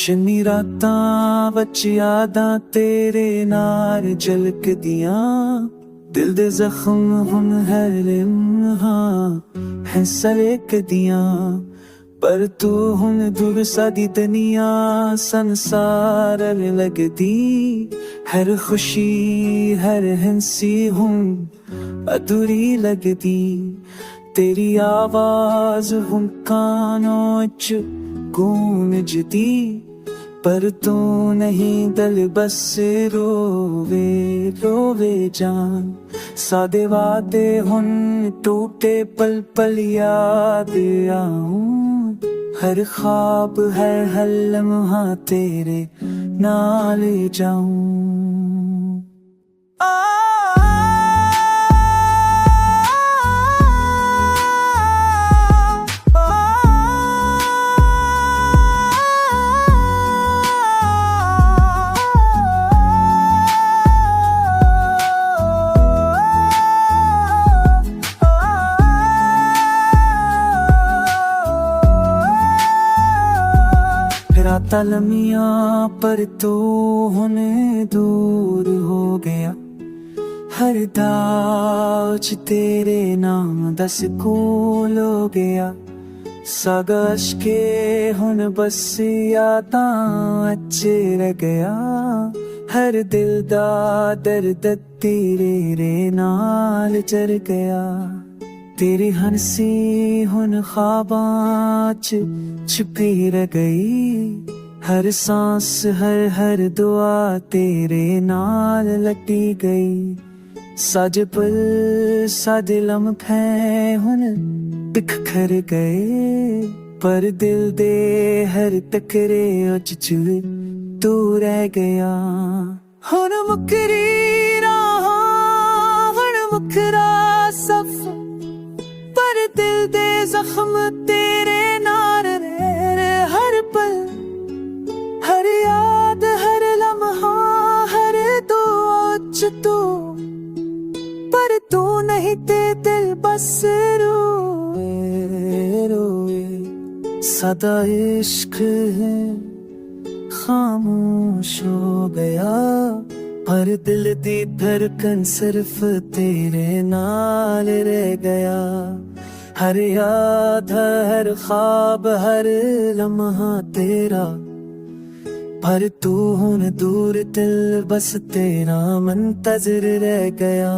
रोशनी रातां विच यादां तेरे नाल झलकदियां, दिल दे जख्म हुण है लिम्हां है सलेकदियां। पर तू हुण दूर सादी दुनिया संसार लगदी, हर खुशी हर हंसी हुण अधूरी लगदी। तेरी आवाज हुण कानों च गूंजदी, पर तू नहीं दिल बस रोवे रोवे जान। सादे वादे हुन टूटे पल पल याद आऊं, हर ख्वाब हर लम्हा तेरे नाल जाऊं। रातां लम्मियां पर तू हुण दूर हो गया, हर दाज तेरे नाम दा सुकून हो गया। सागश के हुण बस यादां अच रह गया, हर दिल दा दर्द तेरे नाल चर गया। तेरी हंसी हुण ख्वाबां च छुपी रह गई, हर सांस हर दुआ तेरे नाल लटी गई। सज पल सज लम्हे हुण बिखर गए, पर दिल दे हर टकरे च तू रह गया। हुण मुकरी राहां हुण मुकरा सफर, पर दिल दे जख्म तेरे नाल रहे। हर पल हर याद हर लम्हा हर दुआ च तू, पर तू नहीं ते दिल बस रोए रोए। सदा इश्क है खामोश हो गया, पर दिल दी धड़कन सिर्फ तेरे नाल रह गया। हर याद हर ख्वाब हर लम्हा तेरा, पर तू हुण दूर दिल बस तेरा मुंतज़िर रह गया।